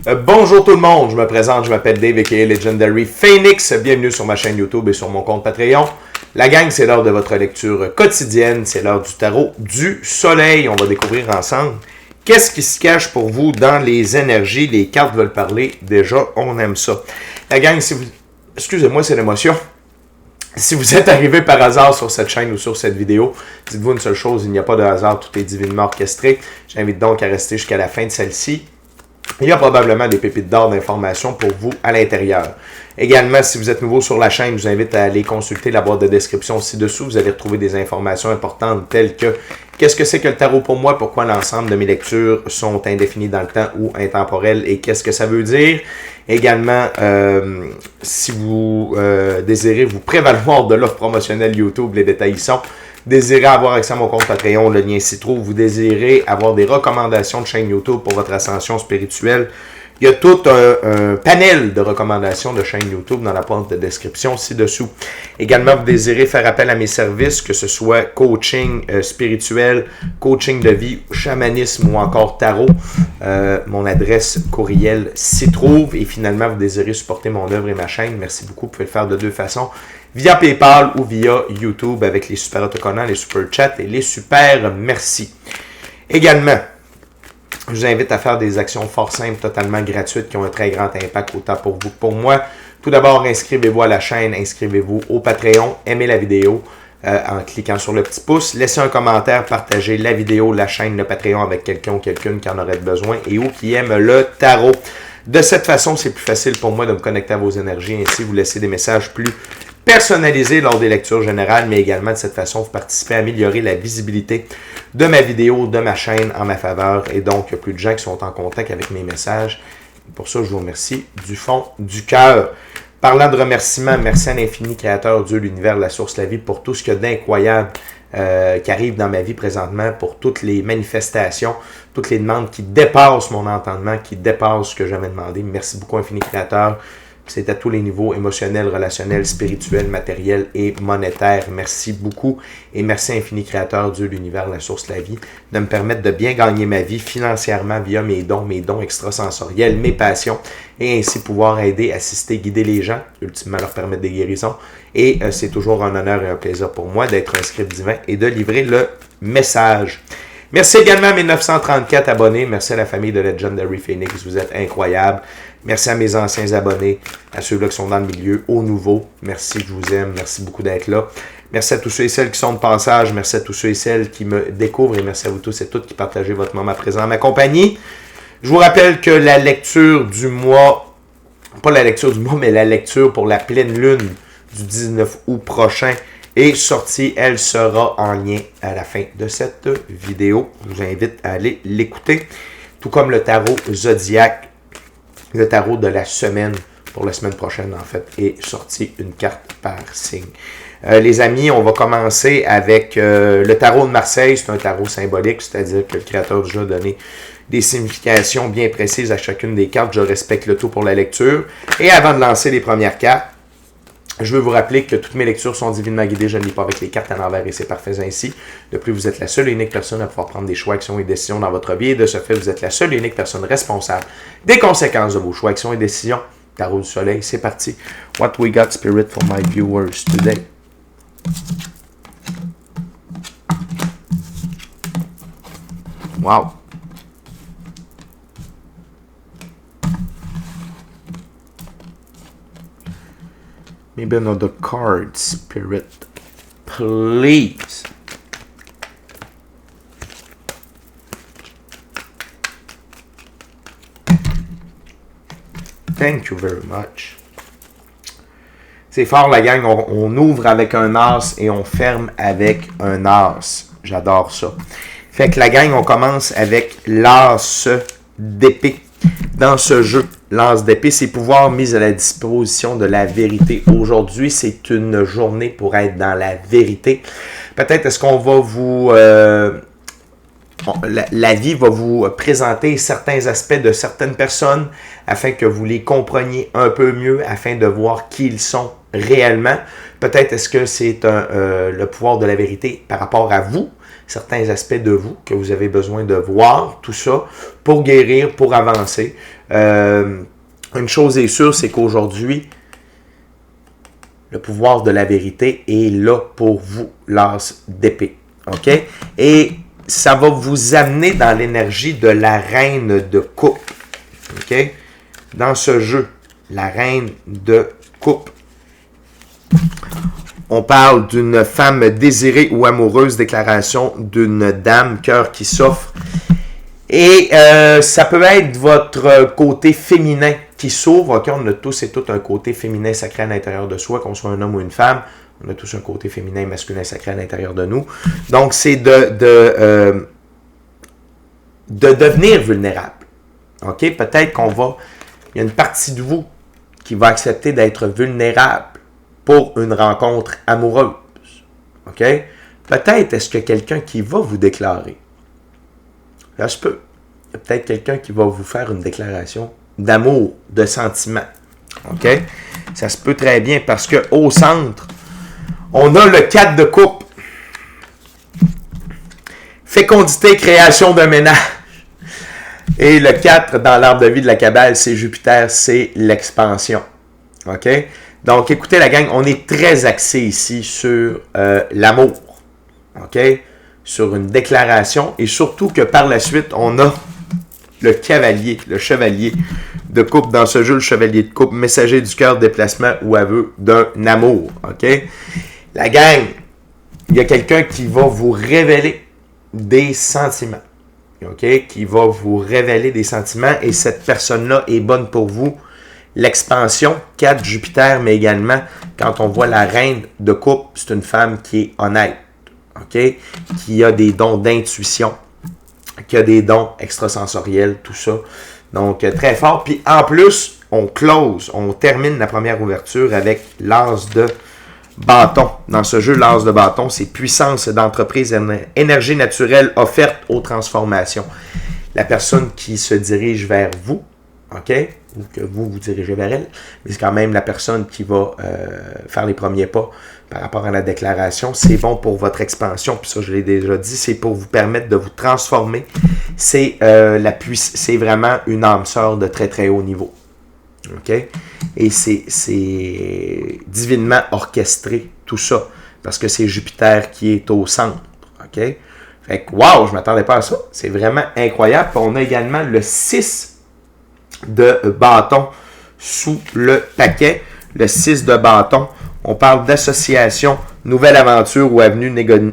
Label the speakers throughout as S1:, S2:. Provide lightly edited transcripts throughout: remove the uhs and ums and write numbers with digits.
S1: Bonjour tout le monde, je me présente, je m'appelle Dave aka Legendary Phoenix. Bienvenue sur ma chaîne YouTube et sur mon compte Patreon. La gang, c'est l'heure de votre lecture quotidienne, c'est l'heure du tarot du soleil. On va découvrir ensemble qu'est-ce qui se cache pour vous dans les énergies. Les cartes veulent parler, déjà, on aime ça. La gang, si vous... Excusez-moi, c'est l'émotion. Si vous êtes arrivé par hasard sur cette chaîne ou sur cette vidéo, dites-vous une seule chose, il n'y a pas de hasard, tout est divinement orchestré. J'invite donc à rester jusqu'à la fin de celle-ci. Il y a probablement des pépites d'or d'informations pour vous à l'intérieur. Également, si vous êtes nouveau sur la chaîne, je vous invite à aller consulter la boîte de description ci-dessous. Vous allez retrouver des informations importantes telles que qu'est-ce que c'est que le tarot pour moi, pourquoi l'ensemble de mes lectures sont indéfinies dans le temps ou intemporelles et qu'est-ce que ça veut dire. Également, si vous désirez vous prévaloir de l'offre promotionnelle YouTube, les détails y sont. Désirez avoir accès à mon compte Patreon, le lien s'y trouve. Vous désirez avoir des recommandations de chaîne YouTube pour votre ascension spirituelle. Il y a tout un panel de recommandations de chaîne YouTube dans la boîte de description ci-dessous. Également, vous désirez faire appel à mes services, que ce soit coaching spirituel, coaching de vie, chamanisme ou encore tarot. Mon adresse courriel s'y trouve. Et finalement, vous désirez supporter mon œuvre et ma chaîne. Merci beaucoup. Vous pouvez le faire de deux façons. Via PayPal ou via YouTube avec les super autocollants, les super chats et les super merci. Également, je vous invite à faire des actions fort simples, totalement gratuites, qui ont un très grand impact autant pour vous que pour moi. Tout d'abord, inscrivez-vous à la chaîne, inscrivez-vous au Patreon, aimez la vidéo en cliquant sur le petit pouce, laissez un commentaire, partagez la vidéo, la chaîne, le Patreon avec quelqu'un ou quelqu'une qui en aurait besoin et ou qui aime le tarot. De cette façon, c'est plus facile pour moi de me connecter à vos énergies, ainsi vous laissez des messages plus personnalisé lors des lectures générales, mais également de cette façon, vous participez à améliorer la visibilité de ma vidéo, de ma chaîne en ma faveur, et donc il y a plus de gens qui sont en contact avec mes messages. Pour ça, je vous remercie du fond du cœur. Parlant de remerciements, merci à l'infini créateur, Dieu, l'univers, la source, la vie, pour tout ce qu'il y a d'incroyable qui arrive dans ma vie présentement, pour toutes les manifestations, toutes les demandes qui dépassent mon entendement, qui dépassent ce que j'avais demandé. Merci beaucoup, infini créateur. C'est à tous les niveaux, émotionnels, relationnels, spirituels, matériels et monétaires. Merci beaucoup et merci infini créateur, Dieu, l'univers, la source, la vie, de me permettre de bien gagner ma vie financièrement via mes dons extrasensoriels, mes passions et ainsi pouvoir aider, assister, guider les gens, ultimement leur permettre des guérisons. Et c'est toujours un honneur et un plaisir pour moi d'être un script divin et de livrer le message. Merci également à mes 934 abonnés. Merci à la famille de Legendary Phoenix. Vous êtes incroyables. Merci à mes anciens abonnés, à ceux-là qui sont dans le milieu, aux nouveaux. Merci, je vous aime. Merci beaucoup d'être là. Merci à tous ceux et celles qui sont de passage. Merci à tous ceux et celles qui me découvrent. Et merci à vous tous et toutes qui partagez votre moment présent à ma compagnie. Je vous rappelle que la lecture du mois, pas la lecture du mois, mais la lecture pour la pleine lune du 19 août prochain est sortie. Elle sera en lien à la fin de cette vidéo. Je vous invite à aller l'écouter. Tout comme le tarot Zodiac. Le tarot de la semaine, pour la semaine prochaine en fait, est sorti une carte par signe. Les amis, on va commencer avec le tarot de Marseille. C'est un tarot symbolique, c'est-à-dire que le créateur du jeu a donné des significations bien précises à chacune des cartes. Je respecte le tout pour la lecture. Et avant de lancer les premières cartes, je veux vous rappeler que toutes mes lectures sont divinement guidées. Je ne lis pas avec les cartes à l'envers et c'est parfait ainsi. De plus, vous êtes la seule et unique personne à pouvoir prendre des choix, actions et décisions dans votre vie. Et de ce fait, vous êtes la seule et unique personne responsable des conséquences de vos choix, actions et décisions. Tarot du soleil, c'est parti. What we got, spirit, for my viewers today? Wow. Maybe another card, spirit, please. Thank you very much. C'est fort la gang, on ouvre avec un as et on ferme avec un as. J'adore ça. Fait que la gang, on commence avec l'as d'épée. Dans ce jeu, l'as d'épée, c'est pouvoir mis à la disposition de la vérité. Aujourd'hui, c'est une journée pour être dans la vérité. Peut-être est-ce qu'on va vous... la vie va vous présenter certains aspects de certaines personnes afin que vous les compreniez un peu mieux, afin de voir qui ils sont réellement. Peut-être est-ce que c'est le pouvoir de la vérité par rapport à vous, certains aspects de vous que vous avez besoin de voir, tout ça, pour guérir, pour avancer. Une chose est sûre, c'est qu'aujourd'hui, le pouvoir de la vérité est là pour vous, l'as d'épée. OK? Et ça va vous amener dans l'énergie de la reine de coupe. OK? Dans ce jeu, la reine de coupe. On parle d'une femme désirée ou amoureuse, déclaration d'une dame, cœur qui s'offre. Et ça peut être votre côté féminin qui s'ouvre. OK, on a tous et toutes un côté féminin sacré à l'intérieur de soi, qu'on soit un homme ou une femme. On a tous un côté féminin et masculin sacré à l'intérieur de nous. Donc, c'est de devenir vulnérable. OK, peut-être qu'on va... Il y a une partie de vous qui va accepter d'être vulnérable pour une rencontre amoureuse. OK? Peut-être est-ce qu'il y a quelqu'un qui va vous déclarer. Là, je peux. Il y a peut-être quelqu'un qui va vous faire une déclaration d'amour, de sentiment. OK? Ça se peut très bien parce qu'au centre, on a le 4 de coupe. Fécondité, création d'un ménage. Et le 4 dans l'arbre de vie de la Kabbale, c'est Jupiter, c'est l'expansion. OK? Donc, écoutez la gang, on est très axé ici sur l'amour. OK? Sur une déclaration. Et surtout que par la suite, on a le cavalier, le chevalier de coupe dans ce jeu, le chevalier de coupe, messager du cœur, déplacement ou aveu d'un amour. OK? La gang, il y a quelqu'un qui va vous révéler des sentiments. OK? Qui va vous révéler des sentiments et cette personne-là est bonne pour vous. L'expansion, 4 Jupiter, mais également, quand on voit la reine de coupe, c'est une femme qui est honnête, OK? Qui a des dons d'intuition, qui a des dons extrasensoriels, tout ça. Donc, très fort. Puis, en plus, on termine la première ouverture avec l'as de bâton. Dans ce jeu, l'as de bâton, c'est puissance d'entreprise, énergie naturelle offerte aux transformations. La personne qui se dirige vers vous, OK? Ou que vous dirigez vers elle, mais c'est quand même la personne qui va faire les premiers pas par rapport à la déclaration. C'est bon pour votre expansion, puis ça je l'ai déjà dit, c'est pour vous permettre de vous transformer. C'est vraiment une âme sœur de très très haut niveau. OK? Et c'est divinement orchestré, tout ça, parce que c'est Jupiter qui est au centre. OK? Fait que, wow, je ne m'attendais pas à ça. C'est vraiment incroyable. Puis on a également le 6 de bâton sous le paquet. Le 6 de bâton, on parle d'association, nouvelle aventure ou avenue,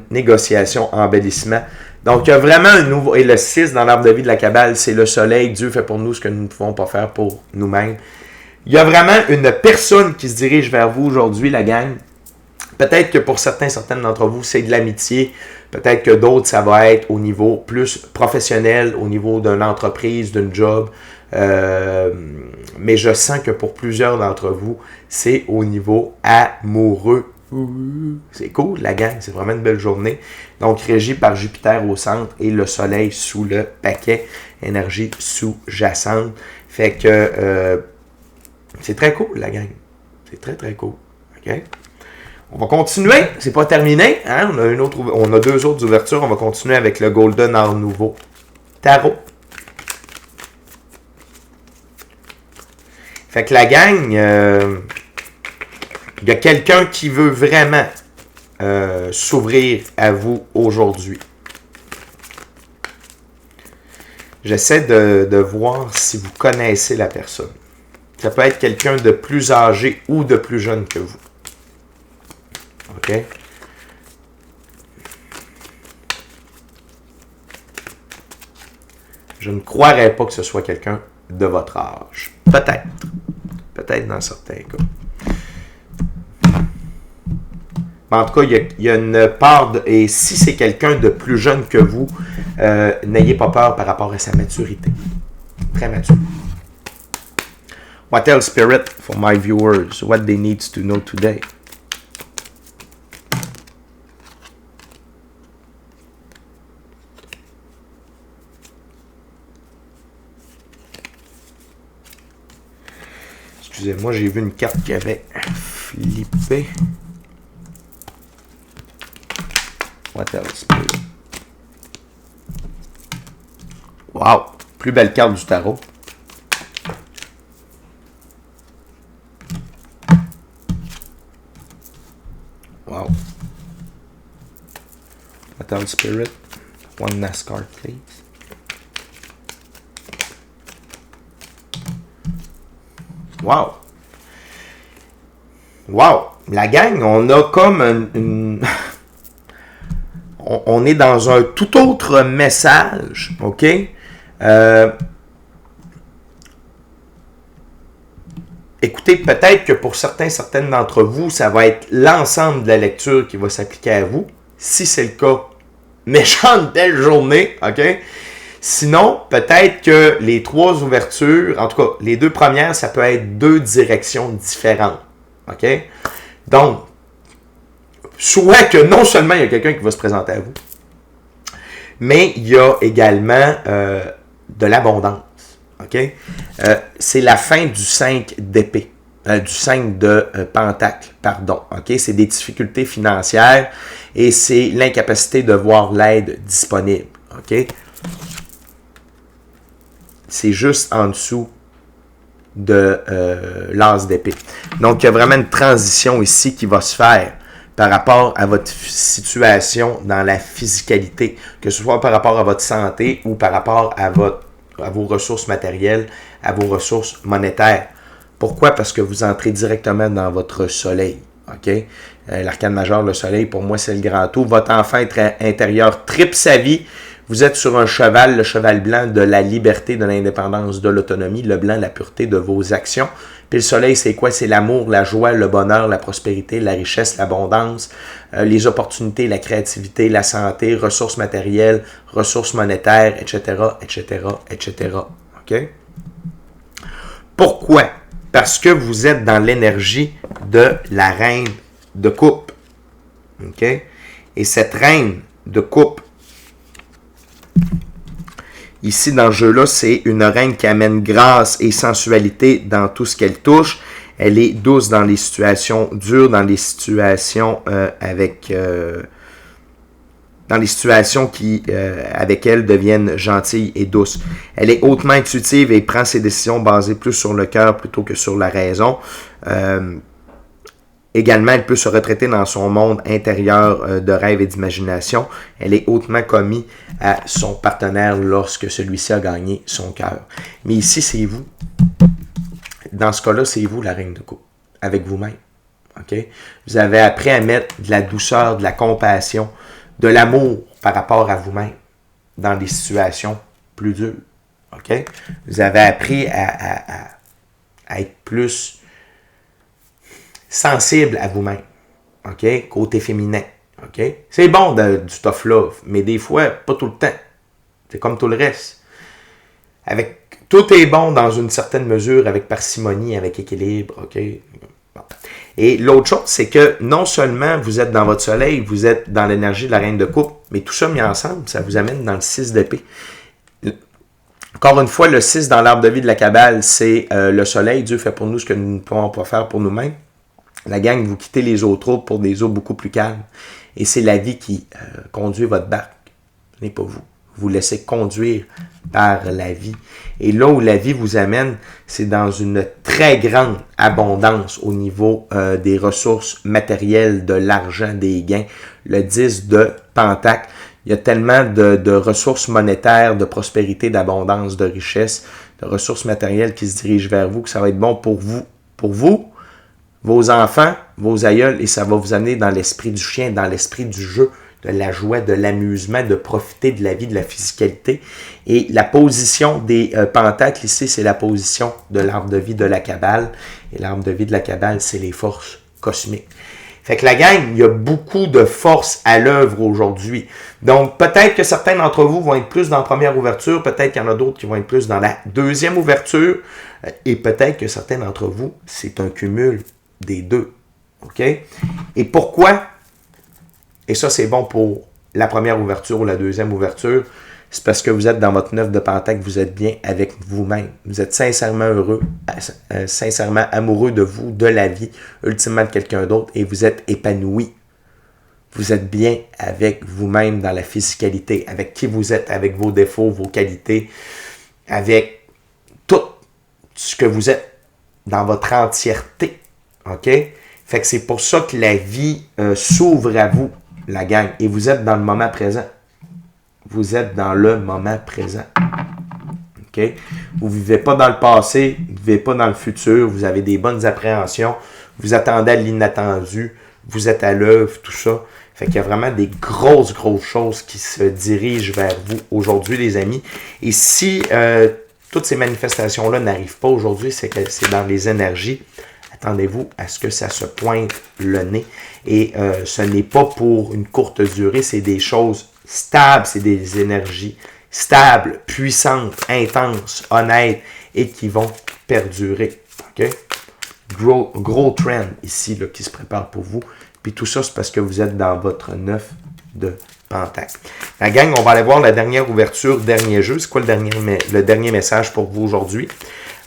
S1: négociation, embellissement. Donc, il y a vraiment un nouveau... Et le 6 dans l'arbre de vie de la Kabbale, c'est le soleil. Dieu fait pour nous ce que nous ne pouvons pas faire pour nous-mêmes. Il y a vraiment une personne qui se dirige vers vous aujourd'hui, la gang. Peut-être que pour certaines d'entre vous, c'est de l'amitié. Peut-être que d'autres, ça va être au niveau plus professionnel, au niveau d'une entreprise, d'une job. Mais je sens que pour plusieurs d'entre vous, c'est au niveau amoureux. C'est cool, la gang. C'est vraiment une belle journée. Donc, régi par Jupiter au centre et le soleil sous le paquet. Énergie sous-jacente. Fait que c'est très cool, la gang. C'est très, très cool. OK? On va continuer. C'est pas terminé. Hein? On a 2 autres ouvertures. On va continuer avec le Golden Art Nouveau Tarot. Fait que la gang, il y a quelqu'un qui veut vraiment s'ouvrir à vous aujourd'hui. J'essaie de voir si vous connaissez la personne. Ça peut être quelqu'un de plus âgé ou de plus jeune que vous. OK? Je ne croirais pas que ce soit quelqu'un de votre âge. Peut-être. Peut-être dans certains cas. Mais en tout cas, il y a une part de... Et si c'est quelqu'un de plus jeune que vous, n'ayez pas peur par rapport à sa maturité. Très mature. What else, Spirit, for my viewers? What they need to know today? Excusez-moi, j'ai vu une carte qui avait flippé. What else? Wow! Plus belle carte du tarot. Battle Spirit. One NASCAR, please. Wow! Wow! La gang, on a comme une on est dans un tout autre message, OK? Écoutez, peut-être que pour certaines d'entre vous, ça va être l'ensemble de la lecture qui va s'appliquer à vous. Si c'est le cas, méchante belle journée, OK? Sinon, peut-être que les 3 ouvertures, en tout cas, les 2 premières, ça peut être 2 directions différentes, OK? Donc, soit que non seulement il y a quelqu'un qui va se présenter à vous, mais il y a également de l'abondance. OK? C'est la fin du 5 d'épée. Du 5 de pentacle, pardon. OK? C'est des difficultés financières et c'est l'incapacité de voir l'aide disponible. OK? C'est juste en dessous de l'as d'épée. Donc, il y a vraiment une transition ici qui va se faire par rapport à votre situation dans la physicalité, que ce soit par rapport à votre santé ou par rapport à vos ressources matérielles, à vos ressources monétaires. Pourquoi? Parce que vous entrez directement dans votre soleil. OK? L'arcane majeur, le soleil, pour moi, c'est le grand tout. Votre enfant intérieur tripe sa vie. Vous êtes sur un cheval, le cheval blanc de la liberté, de l'indépendance, de l'autonomie, le blanc, la pureté de vos actions. Puis le soleil, c'est quoi? C'est l'amour, la joie, le bonheur, la prospérité, la richesse, l'abondance, les opportunités, la créativité, la santé, ressources matérielles, ressources monétaires, etc., etc., etc. OK? Pourquoi? Parce que vous êtes dans l'énergie de la reine de coupe. OK? Et cette reine de coupe, ici, dans ce jeu-là, c'est une reine qui amène grâce et sensualité dans tout ce qu'elle touche. Elle est douce dans les situations dures, dans les situations dans les situations qui, avec elle, deviennent gentilles et douces. Elle est hautement intuitive et prend ses décisions basées plus sur le cœur plutôt que sur la raison. Également, elle peut se retraiter dans son monde intérieur de rêve et d'imagination. Elle est hautement commise à son partenaire lorsque celui-ci a gagné son cœur. Mais ici, c'est vous. Dans ce cas-là, c'est vous la reine de coupe, avec vous-même. Okay? Vous avez appris à mettre de la douceur, de la compassion, de l'amour par rapport à vous-même dans des situations plus dures. Okay? Vous avez appris à être plus sensible à vous-même, OK? Côté féminin, OK? C'est bon du tough love, mais des fois, pas tout le temps. C'est comme tout le reste. Tout est bon dans une certaine mesure, avec parcimonie, avec équilibre, OK? Bon. Et l'autre chose, c'est que non seulement vous êtes dans votre soleil, vous êtes dans l'énergie de la reine de coupe, mais tout ça mis ensemble, ça vous amène dans le 6 d'épée. Encore une fois, le 6 dans l'arbre de vie de la Kabbale, c'est le soleil. Dieu fait pour nous ce que nous ne pouvons pas faire pour nous-mêmes. La gang, vous quittez les eaux troubles pour des eaux beaucoup plus calmes. Et c'est la vie qui conduit votre barque. Ce n'est pas vous. Vous laissez conduire par la vie. Et là où la vie vous amène, c'est dans une très grande abondance au niveau des ressources matérielles, de l'argent, des gains. Le 10 de Pentacle. Il y a tellement de ressources monétaires, de prospérité, d'abondance, de richesse, de ressources matérielles qui se dirigent vers vous, que ça va être bon pour vous, vos enfants, vos aïeuls, et ça va vous amener dans l'esprit du chien, dans l'esprit du jeu, de la joie, de l'amusement, de profiter de la vie, de la physicalité. Et la position des pentacles ici, c'est la position de l'arbre de vie de la Kabbale. Et l'arbre de vie de la Kabbale, c'est les forces cosmiques. Fait que la gang, il y a beaucoup de force à l'œuvre aujourd'hui. Donc, peut-être que certains d'entre vous vont être plus dans la première ouverture, peut-être qu'il y en a d'autres qui vont être plus dans la deuxième ouverture, et peut-être que certains d'entre vous, c'est un cumul des deux. OK? Et pourquoi? Et ça, c'est bon pour la première ouverture ou la deuxième ouverture. C'est parce que vous êtes dans votre 9 de Pentacle, vous êtes bien avec vous-même. Vous êtes sincèrement heureux, sincèrement amoureux de vous, de la vie, ultimement de quelqu'un d'autre, et vous êtes épanoui. Vous êtes bien avec vous-même dans la physicalité, avec qui vous êtes, avec vos défauts, vos qualités, avec tout ce que vous êtes dans votre entièreté. OK? Fait que c'est pour ça que la vie s'ouvre à vous. la gang. Et vous êtes dans le moment présent. Vous êtes dans le moment présent. OK? Vous ne vivez pas dans le passé, vous ne vivez pas dans le futur, vous avez des bonnes appréhensions, vous attendez à l'inattendu, vous êtes à l'œuvre, tout ça. Fait qu'il y a vraiment des grosses choses qui se dirigent vers vous aujourd'hui, les amis. Et si toutes ces manifestations-là n'arrivent pas aujourd'hui, c'est que c'est dans les énergies. Attendez-vous à ce que ça se pointe le nez. Et ce n'est pas pour une courte durée, c'est des choses stables, c'est des énergies stables, puissantes, intenses, honnêtes et qui vont perdurer. OK? Gros trend ici là, qui se prépare pour vous. Puis tout ça, c'est parce que vous êtes dans votre 9 de Pentacle. La gang, on va aller voir la dernière ouverture, dernier jeu. C'est quoi le dernier message pour vous aujourd'hui?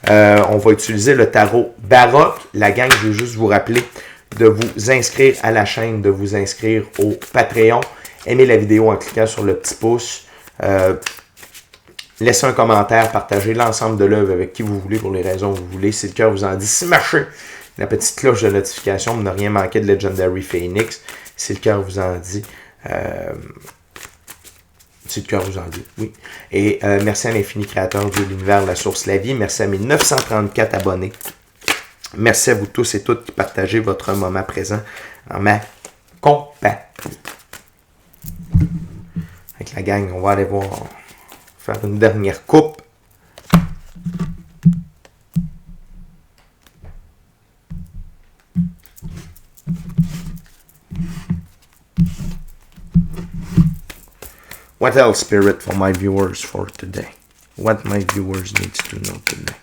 S1: On va utiliser le tarot baroque. La gang, je veux juste vous rappeler de vous inscrire à la chaîne, de vous inscrire au Patreon. Aimez la vidéo en cliquant sur le petit pouce. Laissez un commentaire, partagez l'ensemble de l'œuvre avec qui vous voulez pour les raisons que vous voulez. Si le cœur vous en dit, si marchez la petite cloche de notification pour ne rien manquer de Legendary Phoenix. Si le cœur vous en dit. Si le cœur vous en dit, oui. Et merci à l'infini créateur de l'univers, la source, la vie. Merci à mes 934 abonnés. Merci à vous tous et toutes qui partagez votre moment présent en ma compagnie. Avec la gang, on va aller voir, faire une dernière coupe. What else, Spirit, for my viewers for today? What my viewers need to know today?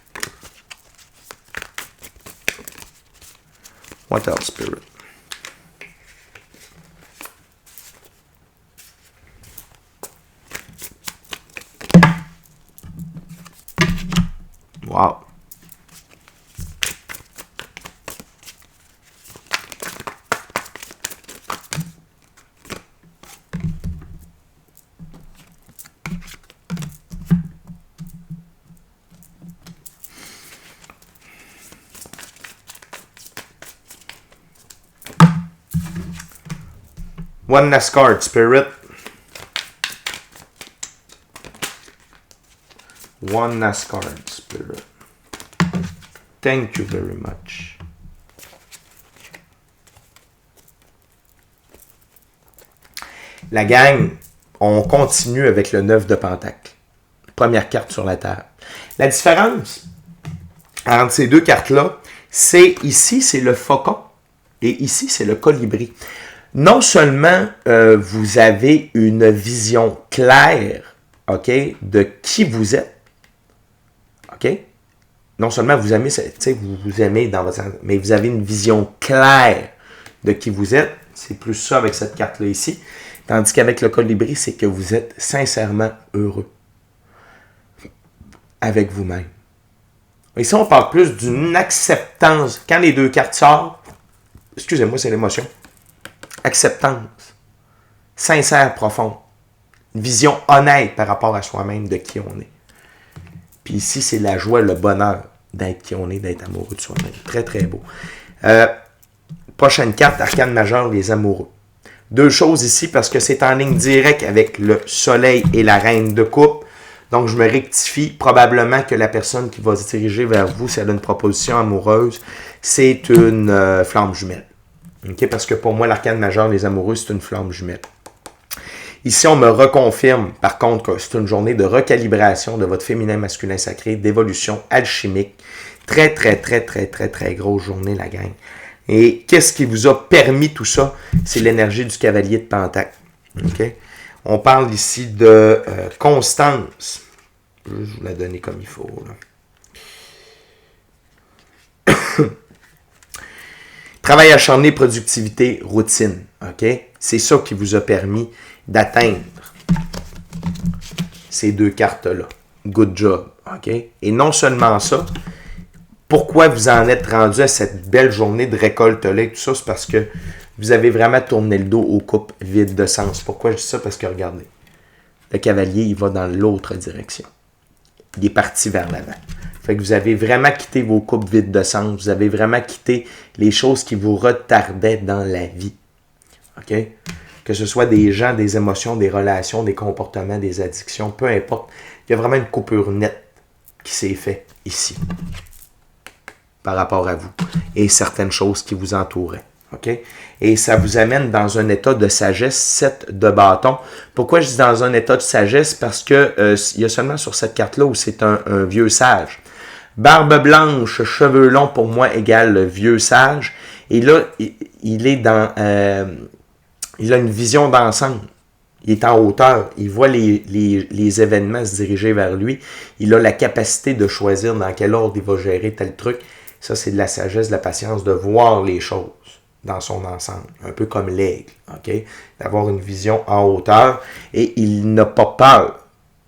S1: What else, Spirit? Wow. Oneness card, Spirit. Oneness card, Spirit. Thank you very much. La gang, on continue avec le 9 de Pentacle. Première carte sur la table. La différence entre ces deux cartes-là, c'est ici, c'est le faucon et ici, c'est le colibri. Non seulement vous avez une vision claire, OK, de qui vous êtes, OK? Non seulement vous aimez, vous aimez dans votre... mais vous avez une vision claire de qui vous êtes. C'est plus ça avec cette carte-là ici. Tandis qu'avec le colibri, c'est que vous êtes sincèrement heureux avec vous-même. Ici, on parle plus d'une acceptance. Quand les deux cartes sortent, excusez-moi, c'est l'émotion. Acceptance, sincère, profonde, une vision honnête par rapport à soi-même de qui on est. Puis ici, c'est la joie, le bonheur d'être qui on est, d'être amoureux de soi-même. Très, très beau. Prochaine carte, arcane majeure, les amoureux. Deux choses ici, parce que c'est en ligne directe avec le soleil et la reine de coupe. Donc, je me rectifie. Probablement que la personne qui va se diriger vers vous, si elle a une proposition amoureuse, c'est une flamme jumelle. Okay? Parce que pour moi, l'arcane majeur, les amoureux, c'est une flamme jumelle. Ici, on me reconfirme, par contre, que c'est une journée de recalibration de votre féminin masculin sacré, d'évolution alchimique. Très, très, très, très, très, très grosse journée, la gang. Et qu'est-ce qui vous a permis tout ça? C'est l'énergie du cavalier de Pentacle. Okay? On parle ici de constance. Je vais vous la donner comme il faut. Là. Travail acharné, productivité, routine. Okay? C'est ça qui vous a permis d'atteindre ces deux cartes-là. Good job. Okay? Et non seulement ça, pourquoi vous en êtes rendu à cette belle journée de récolte-là et tout ça, c'est parce que vous avez vraiment tourné le dos aux coupes vides de sens. Pourquoi je dis ça? Parce que regardez, le cavalier, il va dans l'autre direction. Il est parti vers l'avant. Fait que vous avez vraiment quitté vos coupes vides de sens. Vous avez vraiment quitté les choses qui vous retardaient dans la vie. OK? que ce soit des gens, des émotions, des relations, des comportements, des addictions, peu importe. Il y a vraiment une coupure nette qui s'est faite ici par rapport à vous et certaines choses qui vous entouraient. Okay? Et ça vous amène dans un état de sagesse, 7 de bâton. Pourquoi je dis dans un état de sagesse? Parce que il y a seulement sur cette carte-là où c'est un vieux sage. Barbe blanche, cheveux longs, pour moi, égale vieux sage. Et là, il est dans... il a une vision d'ensemble. Il est en hauteur. Il voit les événements se diriger vers lui. Il a la capacité de choisir dans quel ordre il va gérer tel truc. Ça, c'est de la sagesse, de la patience, de voir les choses dans son ensemble. Un peu comme l'aigle, OK? D'avoir une vision en hauteur. Et il n'a pas peur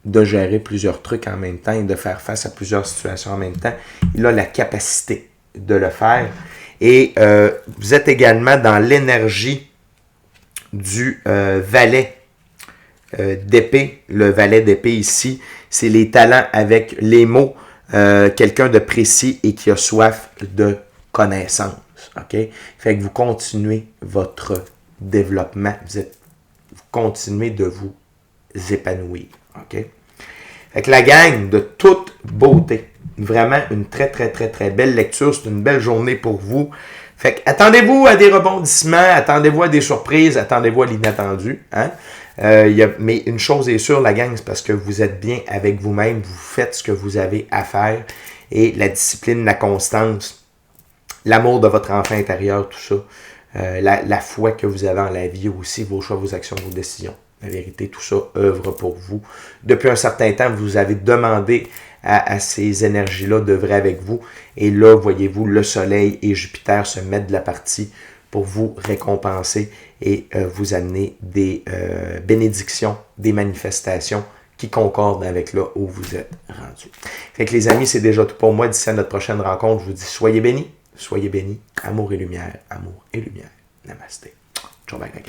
S1: de gérer plusieurs trucs en même temps et de faire face à plusieurs situations en même temps. Il a la capacité de le faire. Et vous êtes également dans l'énergie du valet d'épée. Le valet d'épée ici, c'est les talents avec les mots. Quelqu'un de précis et qui a soif de connaissance. OK? Fait que vous continuez votre développement. Vous continuez de vous épanouir. OK? Fait que la gang de toute beauté. Vraiment une très, très, très, très belle lecture. C'est une belle journée pour vous. Fait que attendez-vous à des rebondissements, attendez-vous à des surprises, attendez-vous à l'inattendu. Hein? Mais une chose est sûre, la gang, c'est parce que vous êtes bien avec vous-même, vous faites ce que vous avez à faire. Et la discipline, la constance, l'amour de votre enfant intérieur, tout ça, la foi que vous avez en la vie aussi, vos choix, vos actions, vos décisions. La vérité, tout ça œuvre pour vous. Depuis un certain temps, vous avez demandé à ces énergies-là d'œuvrer avec vous. Et là, voyez-vous, le Soleil et Jupiter se mettent de la partie pour vous récompenser et vous amener des bénédictions, des manifestations qui concordent avec là où vous êtes rendus. Fait que les amis, c'est déjà tout pour moi. D'ici à notre prochaine rencontre, je vous dis soyez bénis, amour et lumière, amour et lumière. Namasté. Ciao, bye, bye.